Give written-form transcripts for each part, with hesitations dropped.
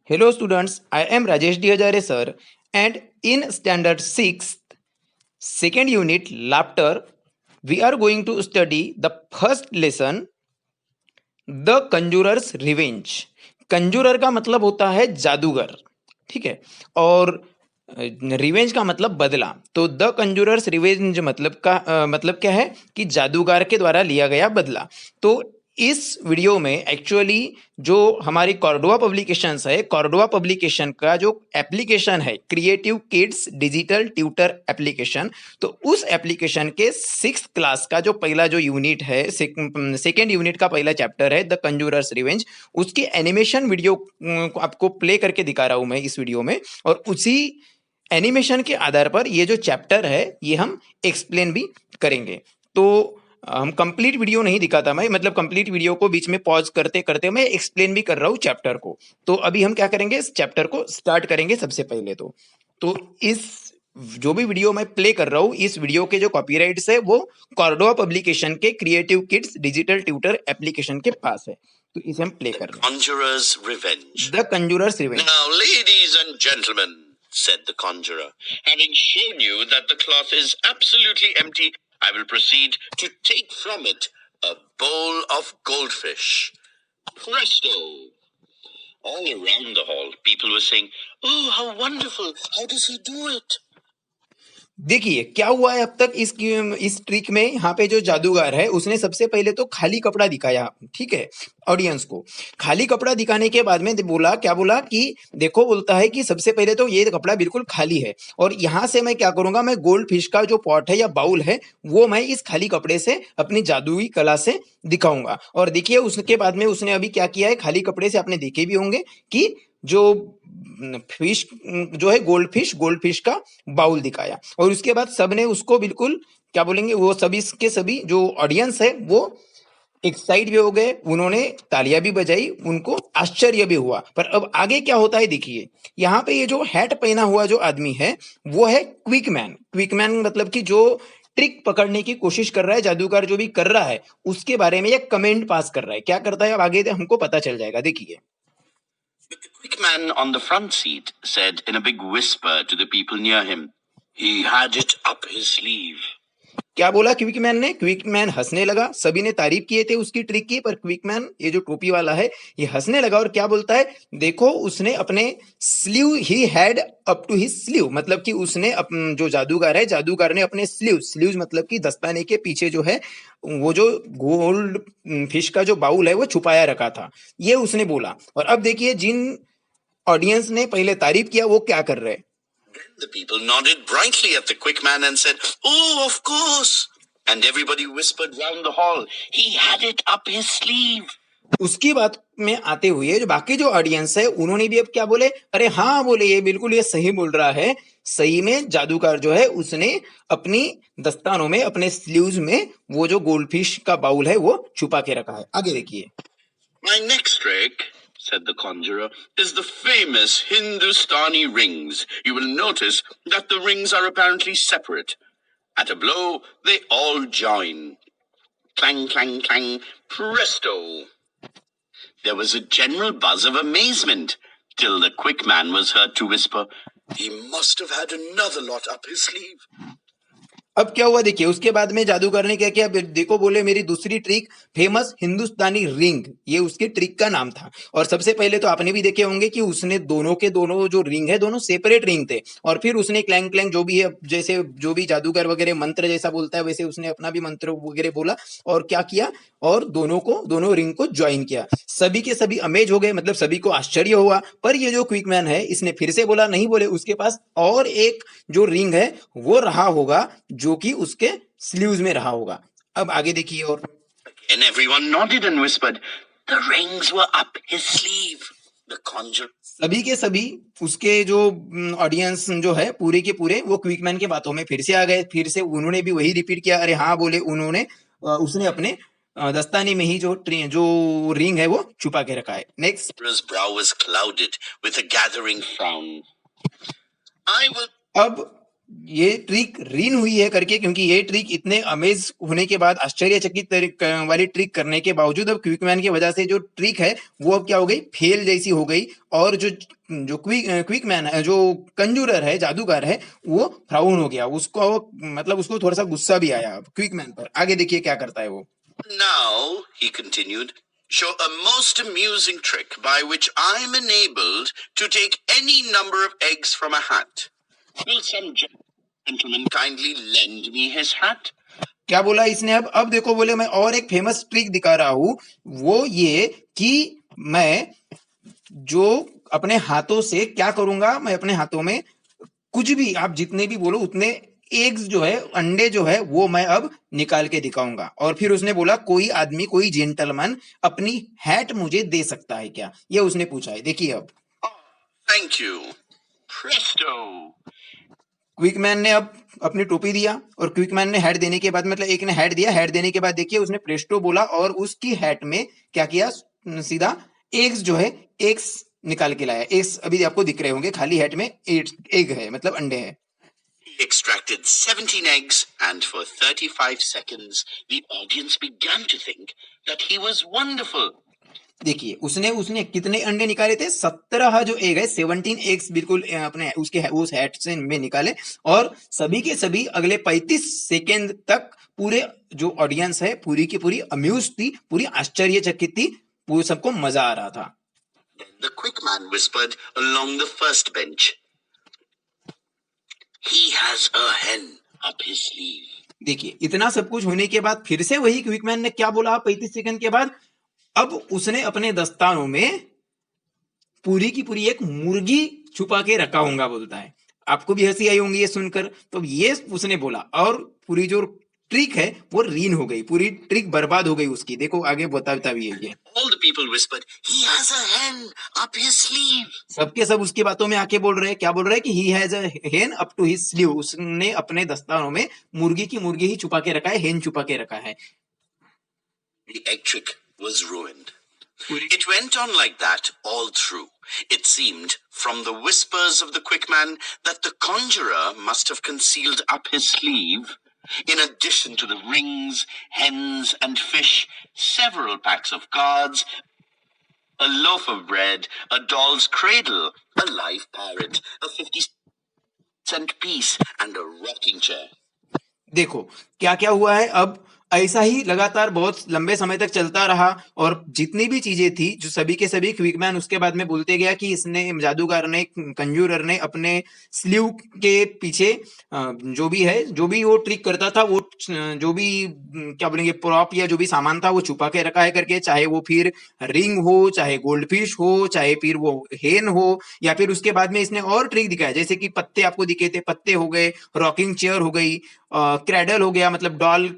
Hello students, I am Rajesh D. Hajare sir, and in standard 6th second unit laughter we are going to study the first lesson, the conjurer's revenge. कंजूरर का मतलब होता है जादूगर, ठीक है, और revenge का मतलब बदला। तो द कंजूरर्स रिवेंज मतलब क्या है कि जादूगर के द्वारा लिया गया बदला। तो इस वीडियो में एक्चुअली जो हमारी कॉर्डोवा पब्लिकेशंस है, कॉर्डोवा पब्लिकेशन का जो एप्लीकेशन है creative kids digital tutor application, तो उस एप्लीकेशन के 6th क्लास का जो पहला जो यूनिट है, सेकेंड यूनिट का पहला चैप्टर है द कंजूरर्स रिवेंज, उसकी एनिमेशन वीडियो आपको प्ले करके दिखा रहा हूं मैं इस वीडियो में। और उसी एनिमेशन के आधार पर ये जो चैप्टर है ये हम एक्सप्लेन भी करेंगे। तो हम कंप्लीट वीडियो नहीं दिखाता मैं, मतलब कंप्लीट वीडियो को बीच में पॉज करते करते मैं एक्सप्लेन भी कर रहा हूँ चैप्टर को। तो अभी हम क्या करेंगे, इस चैप्टर को स्टार्ट करेंगे सबसे पहले। तो इस जो भी वीडियो मैं प्ले कर रहा हूँ, इस वीडियो के जो कॉपीराइट्स है वो कॉर्डोवा पब्लिकेशन के creative kids digital tutor application के पास है। तो इसे हम प्ले कर रहे हैं। Conjurer's Revenge. The conjurer's revenge. Now, ladies and gentlemen, said the conjurer, having shown you that the cloth is absolutely empty, I will proceed to take from it a bowl of goldfish. Presto! All around the hall, people were saying, "Oh, how wonderful! How does he do it?" देखिए क्या हुआ है अब तक इस trick में। यहाँ पे जो जादूगर है उसने सबसे पहले तो खाली कपड़ा दिखाया, ठीक है, ऑडियंस को। खाली कपड़ा दिखाने के बाद में बोला, क्या बोला कि देखो, बोलता है कि सबसे पहले तो ये कपड़ा बिल्कुल खाली है और यहाँ से मैं क्या करूंगा, मैं गोल्ड फिश का जो पॉट है या बाउल है वो मैं इस खाली कपड़े से अपनी जादुई कला से दिखाऊंगा। और देखिए उसके बाद में उसने अभी क्या किया है, खाली कपड़े से आपने देखे भी होंगे कि जो फिश जो है गोल्ड फिश का बाउल दिखाया। और उसके बाद सबने उसको बिल्कुल क्या बोलेंगे, वो सभी के सभी जो ऑडियंस है वो एक्साइट भी हो गए, उन्होंने तालियां भी बजाई, उनको आश्चर्य भी हुआ। पर अब आगे क्या होता है देखिए, यहाँ पे ये जो हैट पहना हुआ जो आदमी है वो है क्विक मैन। क्विक मैन मतलब कि जो ट्रिक पकड़ने की कोशिश कर रहा है, जादूगर जो भी कर रहा है उसके बारे में ये कमेंट पास कर रहा है। क्या करता है अब आगे हमको पता चल जाएगा, देखिए। But the quick man on the front seat said in a big whisper to the people near him, "He had it up his sleeve." क्या बोला क्विक मैन ने? क्विक मैन हंसने लगा। सभी ने तारीफ किए थे उसकी ट्रिक की, पर क्विक मैन ये जो टोपी वाला है ये हंसने लगा और क्या बोलता है, देखो उसने अपने sleeve, he had up to his sleeve, मतलब कि उसने जो जादूगर ने अपने स्लीव मतलब कि दस्ताने के पीछे जो है वो जो गोल्ड फिश का जो बाउल है वो छुपाया रखा था, ये उसने बोला। और अब देखिए जिन ऑडियंस ने पहले तारीफ किया वो क्या कर रहे हैं। Then the people nodded brightly at the quick man and said, "Oh, of course." And everybody whispered round the hall, "He had it up his sleeve." उसकी बात में आते हुए जो बाकी जो ऑडियंस है उन्होंने भी अब क्या बोले, अरे हाँ बोले, ये बिल्कुल ये सही बोल रहा है। सही में जादूगर जो है उसने अपनी दस्तानों में, अपने स्लीव्स में वो जो गोल्डफिश का बाउल है वो छुपा के रखा है। आगे देखिए। My next trick, said the conjurer, is the famous Hindustani rings. You will notice that the rings are apparently separate. At a blow, they all join. Clang, clang, clang, presto. There was a general buzz of amazement, till the quick man was heard to whisper, "He must have had another lot up his sleeve." अब क्या हुआ देखिए, उसके बाद में जादूगर ने क्या किया, देखो बोले मेरी दूसरी ट्रिक फेमस हिंदुस्तानी रिंग, ये उसकी ट्रिक का नाम था। और सबसे पहले तो आपने भी देखे होंगे कि उसने दोनों के दोनों जो रिंग है दोनों सेपरेट रिंग थे, और फिर उसने क्लैंग क्लैंग जो भी है, जैसे जो भी जादूगर वगैरह मंत्र जैसा बोलता है वैसे उसने अपना भी मंत्र वगैरह बोला और क्या किया, और दोनों रिंग को ज्वाइन किया। सभी के सभी अमेज हो गए, मतलब सभी को आश्चर्य हुआ। पर ये जो क्विक मैन है इसने फिर से बोला, नहीं बोले, उसके पास और एक जो रिंग है वो रहा होगा जो कि उसके स्लीव्स में रहा होगा। अब आगे देखिए। और And everyone nodded and whispered, "The rings were up his sleeve." The conjurer. सभी के सभी उसके जो ऑडियंस जो है पूरे के पूरे वो क्विकमैन के बातों में फिर से आ गए। फिर से उन्होंने भी वही रिपीट किया, अरे हाँ बोले, उसने अपने दस्ताने में ही जो रिंग है वो छुपा के रखा है। Next. His brow was clouded with a gathering frown. I will. अब ये ट्रिक रीन हुई है करके, क्योंकि ये ट्रिक इतने अमेज होने के बाद, आश्चर्यचकित वाली ट्रिक करने के बावजूद अब क्विकमैन की वजह से जो ट्रिक है वो अब क्या हो गई, फेल जैसी हो गई। और जो जो क्विकमैन है, जो कंजूरर है, जादूगर है, वो फ्राउन हो गया, उसको मतलब उसको थोड़ा सा गुस्सा भी आया अब क्विकमैन पर। आगे देखिए क्या करता है वो। Now, he continued, show a most amusing trick by which I'm enabled to take any number of eggs from a hat. Will some gentleman kindly lend me his hat? क्या बोला इसने अब देखो, बोले मैं और एक फेमस ट्रिक दिखा रहा हूं, वो ये कि मैं जो अपने हाथों से क्या करूंगा, मैं अपने हाथों में कुछ भी, आप जितने भी बोलो उतने एग्स जो है, अंडे जो है, वो मैं अब निकाल के दिखाऊंगा। और फिर उसने बोला कोई आदमी, कोई जेंटलमैन अपनी हैट मुझे दे सकता है क्या, ये उसने पूछा है। देखिए अब। Thank you. Presto. क्विकमैन ने अब अपनी टोपी दिया, और क्विकमैन ने हैट देने के बाद, मतलब एक ने हैट दिया, हैट देने के बाद देखिए उसने प्रेस्टो बोला, और उसकी हैट में क्या किया, सीधा एग्स जो है, एग्स निकाल के लाया। एग्स अभी आपको दिख रहे होंगे, खाली हैट में एग है, मतलब अंडे हैं। He extracted 17 eggs, and for 35 seconds, the audience began to think that he was wonderful. देखिए उसने उसने कितने अंडे निकाले थे, 17 जो एग है, 17 एग्स बिल्कुल अपने उसके उस हैट से में निकाले। और सभी के सभी अगले 35 सेकेंड तक पूरे जो ऑडियंस है पूरी की पूरी अम्यूज थी, पूरी आश्चर्यचकित थी, पूरे सबको मजा आ रहा था। Then the quick man whispered along the first bench, "He has a hen up his sleeve." देखिए इतना सब कुछ होने के बाद फिर से वही क्विकमैन ने क्या बोला 35 सेकंड के बाद, अब उसने अपने दस्तानों में पूरी की पूरी एक मुर्गी छुपा के रखा होगा बोलता है। आपको भी हंसी आई होंगी ये सुनकर, तो ये उसने बोला, और पूरी जो ट्रिक है वो रीन हो गई, पूरी ट्रिक बर्बाद हो गई उसकी। देखो आगे बताता भी है ये। All the people whispered, "He has a hen up his sleeve." सबके सब उसकी बातों में आके बोल रहे हैं, क्या बोल रहे हैं कि ही हैज अ हेन अप टू हिज स्लीव, उसने अपने दस्तानों में मुर्गी की मुर्गी ही छुपा के रखा है, हेन छुपा के रखा है। The egg trick was ruined. It went on like that all through. It seemed, from the whispers of the quick man, that the conjurer must have concealed up his sleeve, in addition to the rings, hens, and fish, several packs of cards, a loaf of bread, a doll's cradle, a live parrot, a 50-cent piece, and a rocking chair. देखो क्या क्या हुआ है। अब ऐसा ही लगातार बहुत लंबे समय तक चलता रहा, और जितनी भी चीजें थी जो सभी के सभी क्विकमैन उसके बाद में बोलते गया कि इसने, जादूगर ने, कंजूरर ने अपने स्लीव के पीछे जो भी है, जो भी वो ट्रिक करता था, वो जो भी क्या बोलेंगे प्रॉप या जो भी सामान था वो छुपा के रखा है करके, चाहे वो फिर रिंग हो, चाहे गोल्ड फिश हो, चाहे फिर वो हेन हो, या फिर उसके बाद में इसने और ट्रिक दिखाया, जैसे कि पत्ते आपको दिखे थे, पत्ते हो गए, रॉकिंग चेयर हो गई, क्रैडल हो गया, मतलब डॉल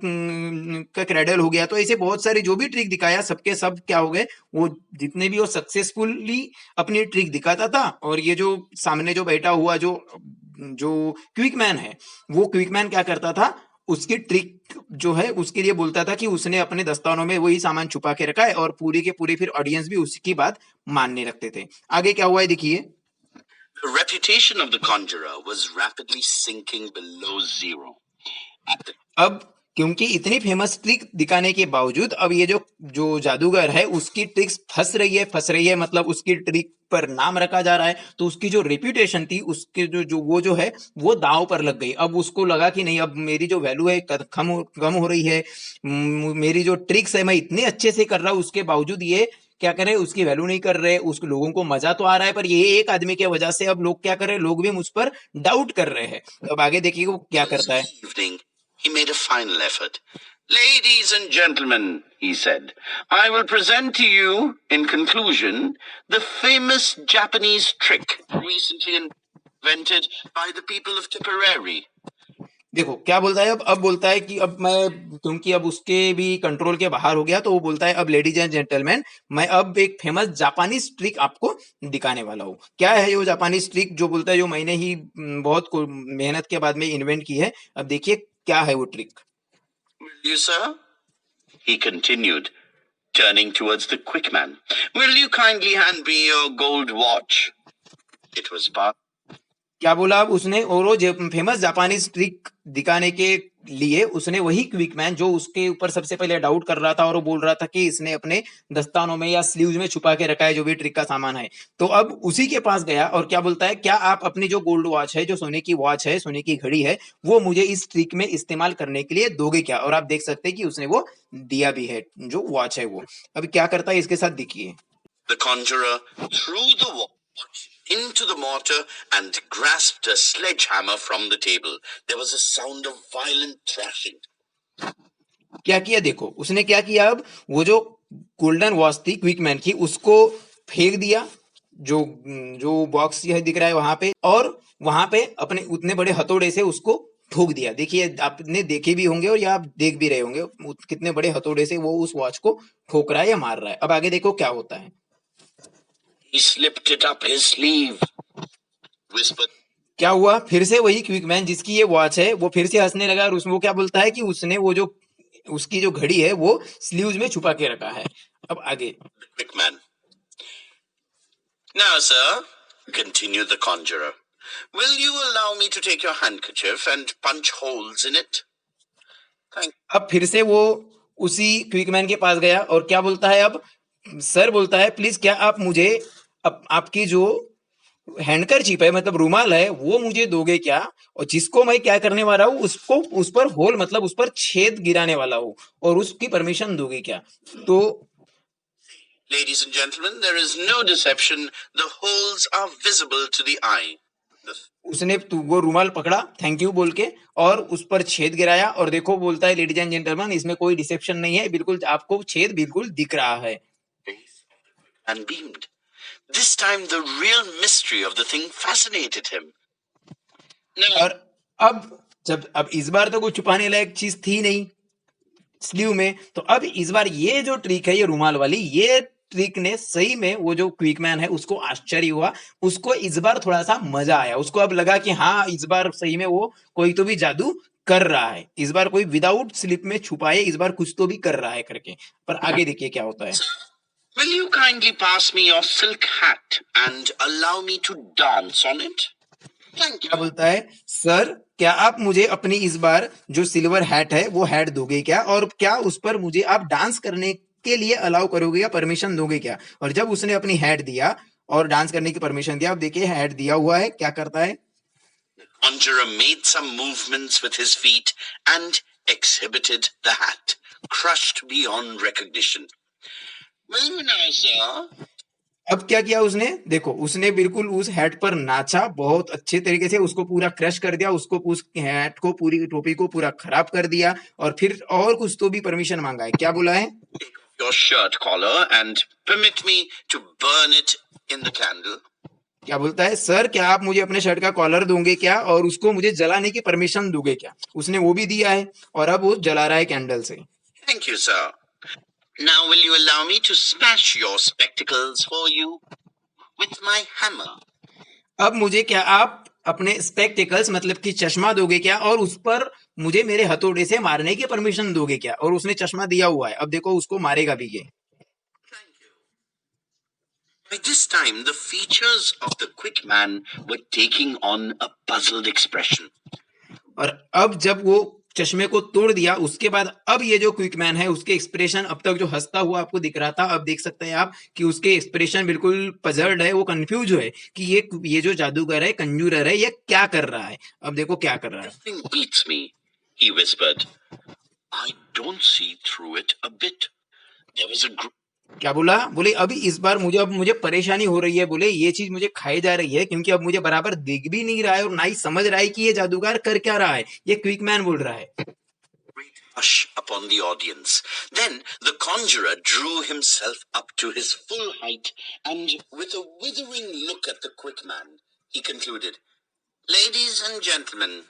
का क्रैडल हो गया। तो ऐसे बहुत सारे जो भी ट्रिक दिखाया, सबके सब क्या हो गए, वो जितने भी वो सक्सेसफुली अपनी ट्रिक दिखाता था। और ये जो सामने जो बैठा हुआ जो जो क्विकमैन है, वो क्विकमैन क्या करता था, उसकी ट्रिक जो है उसके लिए बोलता था कि उसने अपने दस्तानों में वही सामान छुपा के रखा है, और पूरी के पूरी फिर ऑडियंस भी उसकी बात मानने लगते थे। आगे क्या हुआ है देखिए। The reputation of the conjurer was rapidly sinking below zero. अब क्योंकि इतनी फेमस ट्रिक दिखाने के बावजूद अब ये जो जो जादूगर है उसकी ट्रिक्स फंस रही है, मतलब उसकी ट्रिक पर नाम रखा जा रहा है, तो उसकी जो रेप्यूटेशन थी, उसके जो है वो दांव पर लग गई। अब उसको लगा कि नहीं, अब मेरी जो वैल्यू है कम हो रही है, मेरी जो ट्रिक्स है मैं इतने अच्छे से कर रहा हूँ, उसके बावजूद ये क्या कर रहे हैं, उसकी वैल्यू नहीं कर रहे, उसको लोगों को मजा तो आ रहा है, पर ये एक आदमी की वजह से अब लोग क्या कर रहे हैं, लोग भी मुझ पर डाउट कर रहे हैं। अब आगे देखिए वो क्या करता है। Evening, he made a final effort. "Ladies and gentlemen," he said, "I will present to you, in conclusion, the famous Japanese trick recently invented by the people of Tipperary." देखो क्या बोलता है अब बोलता है कि अब मैं, क्योंकि अब उसके भी कंट्रोल के बाहर हो गया, तो वो बोलता है अब लेडीज एंड जेंटलमैन, मैं अब एक फेमस जापानीज ट्रिक आपको दिखाने वाला हूँ। क्या है ये जापानीज ट्रिक, जो बोलता है जो मैंने ही बहुत मेहनत के बाद में इन्वेंट की है। अब देखिए क्या है वो trick. "Will you, sir?" he continued, turning towards the quick man. "Will you kindly hand me your gold watch?" It was past क्या बोला अब उसने, और वो फेमस जापानीज ट्रिक दिखाने के लिए उसने वही क्विकमैन जो उसके ऊपर सबसे पहले डाउट कर रहा था और वो बोल रहा था कि इसने अपने दस्तानों में या स्लीव्स में छुपा के रखा है जो भी ट्रिक का सामान है, तो अब उसी के पास गया और क्या बोलता है, क्या आप अपनी जो गोल्ड वॉच है, जो सोने की वॉच है, सोने की घड़ी है, वो मुझे इस ट्रिक में इस्तेमाल करने के लिए दोगे क्या? और आप देख सकते हैं कि उसने वो दिया भी है, जो वॉच है वो। अभी क्या करता है इसके साथ देखिए। The conjurer threw the watch into the mortar and grasped a sledgehammer from the table. There was a sound of violent thrashing. क्या किया देखो उसने, क्या किया, अब वो जो गोल्डन वॉच थी क्विकमैन की उसको फेंक दिया, जो जो बॉक्स यह दिख रहा है वहां पे, और वहां पे अपने उतने बड़े हथौड़े से उसको ठोक दिया। देखिए आपने देखे भी होंगे और या आप देख भी रहे होंगे कितने बड़े हथौड़े से वो उस वॉच को ठोक रहा है या मार रहा है। अब आगे देखो क्या होता है। He slipped it up his sleeve, whispered. क्या हुआ, फिर से वही क्विकमैन जिसकी ये वॉच है वो फिर से हंसने लगा और उसमें वो क्या बोलता है कि उसने वो जो उसकी जो घड़ी है वो स्लीव्स में छुपा के रखा है। अब आगे। Quickman. Now, sir, continued the conjurer, will you allow me to take your handkerchief and punch holes in it? अब फिर से वो उसी क्विकमैन के पास गया और क्या बोलता है, अब सर बोलता है प्लीज क्या आप मुझे आपकी जो हैंडकरचीफ है मतलब रुमाल है वो मुझे दोगे क्या, और जिसको मैं क्या करने वाला हूँ उसको उस पर होल मतलब उस पर छेद गिराने वाला हूँ, और उसकी परमिशन दोगे क्या? तो Ladies and gentlemen, there is no deception. The holes are visible to the eye. उसने वो रुमाल पकड़ा थैंक यू बोल के और उस पर छेद गिराया, और देखो बोलता है लेडीज एंड जेंटलमैन इसमें कोई डिसेप्शन नहीं है, बिल्कुल आपको छेद बिल्कुल दिख रहा है। And beamed. This time the real mystery of the thing fascinated him. और अब इस बार तो कुछ छुपाने लायक चीज थी नहीं स्लीव में, तो अब इस बार ये जो ट्रिक है ये रुमाल वाली, ये ट्रिक ने सही में वो जो क्विकमैन है उसको आश्चर्य हुआ, उसको इस बार थोड़ा सा मजा आया, उसको अब लगा कि हाँ इस बार सही में वो कोई तो भी जादू कर रहा है, इस बार कोई विदाउट स्लिप में छुपाए इस बार कुछ तो भी कर रहा है करके। पर आगे देखिए क्या होता है। Will you kindly pass me your silk hat and allow me to dance on it? क्या बोलता है, सर क्या आप मुझे अपनी इस बार जो सिल्वर हैट है वो हैट दोगे क्या, और क्या उस पर मुझे आप डांस करने के लिए अलाउ करोगे या परमिशन दोगे क्या? और जब उसने अपनी हैट दिया और डांस करने की परमिशन दिया, अब देखिए हैट दिया हुआ है, क्या करता है। The conjurer made some movements with his feet and exhibited the hat, crushed beyond recognition. Will you now, sir? अब क्या किया उसने, देखो उसने बिल्कुल उस हैट पर नाचा बहुत अच्छे तरीके से, उसको पूरा क्रश कर दिया, उसको उस हैट को पूरी टोपी को पूरा खराब कर दिया, और फिर और कुछ तो भी परमिशन मांगा है। क्या बोला है, your shirt collar and permit me to burn it in the candle. क्या बोलता है, सर क्या आप मुझे अपने शर्ट का कॉलर दोगे क्या और उसको मुझे जलाने की परमिशन दोगे क्या? उसने वो भी दिया है और अब वो जला रहा है कैंडल से। Thank you, sir. Now will you allow me to smash your spectacles for you with my hammer? अब मुझे क्या आप अपने स्पेक्टिकल्स मतलब कि चश्मा दोगे क्या और उस पर मुझे मेरे हथौड़े से मारने की परमिशन दोगे क्या? और उसने चश्मा दिया हुआ है, अब देखो उसको मारेगा भी ये। By this time, the features of the quick man were taking on a puzzled expression. और अब जब वो चश्मे को तोड़ दिया उसके बाद अब ये जो क्विकमैन है उसके एक्सप्रेशन अब तक जो हंसता हुआ आपको दिख रहा था, अब देख सकते हैं आप कि उसके एक्सप्रेशन बिल्कुल पजल्ड है, वो कंफ्यूज है कि ये जो जादूगर है, कंजूरर है, ये क्या कर रहा है। अब देखो क्या कर रहा है। Nothing beats me, he whispered. I don't see through it a bit. There was a क्या बोला, बोले अभी इस बार मुझे परेशानी हो रही है, बोले ये चीज मुझे खाई जा रही है क्योंकि अब मुझे बराबर दिख भी नहीं रहा है और ना ही समझ रहा है कि ये जादूगर कर क्या रहा है, ये क्विकमैन बोल रहा है। great hush upon the audience. Then the conjurer drew himself up to his full height and with a withering look at the quick man, he concluded, Ladies and gentlemen,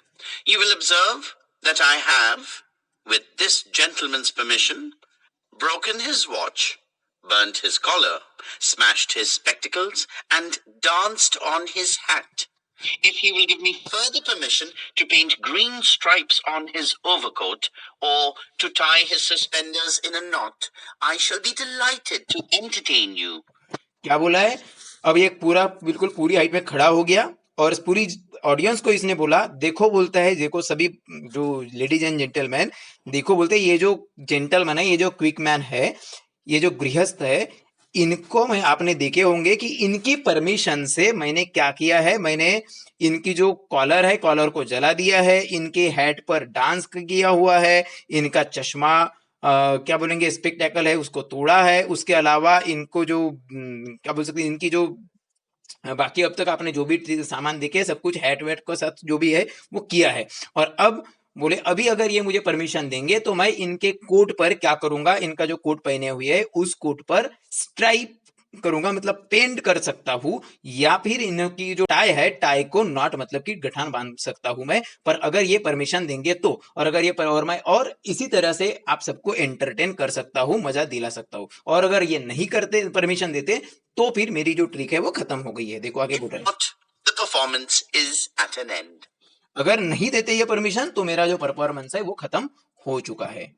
you will observe that I have, with this gentleman's permission, broken his watch, burnt his collar, smashed his spectacles, and danced on his hat. If he will give me further permission to paint green stripes on his overcoat or to tie his suspenders in a knot, I shall be delighted to entertain you. क्या बोला है, अब ये पूरा बिल्कुल पूरी height में खड़ा हो गया और पूरी ऑडियंस को इसने बोला, देखो बोलता है, देखो सभी जो लेडीज एंड जेंटलमैन, देखो बोलते हैं ये जो जेंटलमैन है, ये जो क्विक मैन है, ये जो गृहस्थ है, इनको मैं आपने देखे होंगे कि इनकी परमिशन से मैंने क्या किया है, मैंने इनकी जो कॉलर है, कॉलर को जला दिया है, इनके हेड पर डांस किया हुआ है, इनका चश्मा क्या बोलेंगे स्पेक्टेकल है उसको तोड़ा है, उसके अलावा इनको जो क्या बोल सकते हैं, इनकी जो बाकी अब तक आपने जो भी सामान देखे सब कुछ हैट वेट के साथ जो भी है वो किया है। और अब बोले अभी अगर ये मुझे परमिशन देंगे तो मैं इनके कोट पर क्या करूंगा, इनका जो कोट पहने हुए है उस कोट पर स्ट्राइप करूंगा, मतलब पेंट कर सकता हूं, या फिर इनकी जो टाई है, टाई को नॉट मतलब कि गठान बांध सकता हूं मैं, पर अगर ये परमिशन देंगे तो। और अगर ये और मैं और इसी तरह से आप सबको एंटरटेन कर सकता हूं, मजा दिला सकता हूं। और अगर ये नहीं करते, परमिशन देते, तो फिर मेरी जो ट्रिक है वो खत्म हो गई है। देखो आगे बोल रहे हैं, The performance is at an end. अगर नहीं देते ये परमिशन तो मेरा जो परफॉर्मेंस है वो खत्म हो चुका है।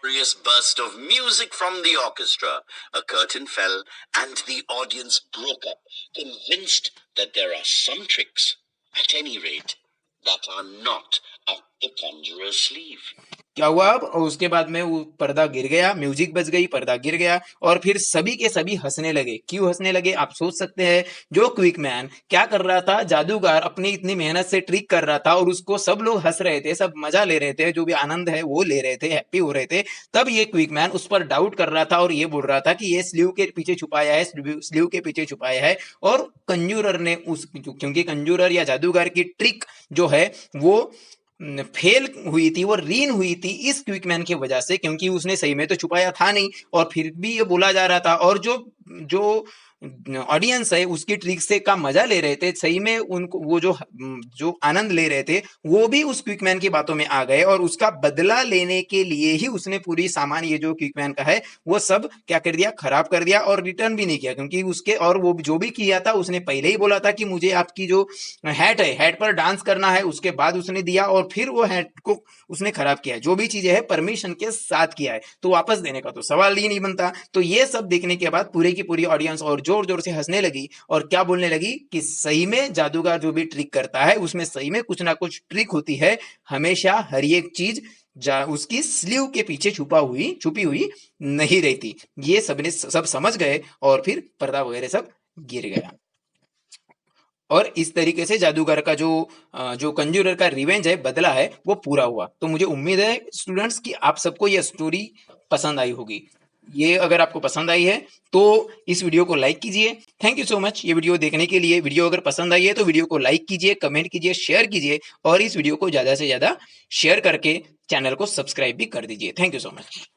Glorious burst of music from the orchestra. A curtain fell and the audience broke up, convinced that there are some tricks, at any rate, that are not up the conjurer's sleeve. क्या हुआ अब, और उसके बाद में वो पर्दा गिर गया, म्यूजिक बज गई, पर्दा गिर गया, और फिर सभी के सभी हंसने लगे। क्यों हंसने लगे आप सोच सकते हैं। जो क्विक मैन क्या कर रहा था, जादूगर अपनी इतनी मेहनत से ट्रिक कर रहा था और उसको सब लोग हंस रहे थे, सब मजा ले रहे थे, जो भी आनंद है वो ले रहे थे, हैप्पी हो रहे थे, तब ये क्विक मैन उस पर डाउट कर रहा था और ये बोल रहा था कि ये स्लीव के पीछे छुपाया है, स्लीव के पीछे छुपाया है। और कंजूरर ने उस, क्योंकि कंजूरर या जादूगर की ट्रिक जो है वो फेल हुई थी, वो रीन हुई थी इस क्विकमैन की वजह से, क्योंकि उसने सही में तो छुपाया था नहीं, और फिर भी ये बोला जा रहा था। और जो जो ऑडियंस है उसकी ट्रिक से का मजा ले रहे थे, सही में उनको वो जो आनंद ले रहे थे वो भी उस क्विकमैन की बातों में आ गए, और उसका बदला लेने के लिए ही उसने पूरी सामान ये जो क्विकमैन का है वो सब क्या कर दिया, खराब कर दिया, और रिटर्न भी नहीं किया, क्योंकि उसके और वो जो भी किया था उसने पहले ही बोला था कि मुझे आपकी जो हैट है, हैट पर डांस करना है, उसके बाद उसने दिया और फिर वो हैट को उसने खराब किया। जो भी चीजें है परमिशन के साथ किया है, तो वापस देने का तो सवाल ही नहीं बनता। तो ये सब देखने के बाद पूरी की पूरी ऑडियंस और जोर जोर से हंसने लगी, और क्या बोलने लगी कि सही में जादूगर जो भी ट्रिक करता है उसमें सही में कुछ ना कुछ ट्रिक होती है, हमेशा हर एक चीज उसकी स्लीव के पीछे छुपी हुई नहीं रहती। ये सबने सब समझ गए और फिर पर्दा वगैरह सब गिर गया। और इस तरीके से जादूगर का जो कंजूरर का रिवेंज है, बदला है, वो पूरा हुआ। तो मुझे उम्मीद है स्टूडेंट्स कि आप सबको यह स्टोरी पसंद आई होगी। ये अगर आपको पसंद आई है तो इस वीडियो को लाइक कीजिए। थैंक यू सो मच ये वीडियो देखने के लिए। वीडियो अगर पसंद आई है तो वीडियो को लाइक कीजिए, कमेंट कीजिए, शेयर कीजिए, और इस वीडियो को ज्यादा से ज्यादा शेयर करके चैनल को सब्सक्राइब भी कर दीजिए। Thank you so much.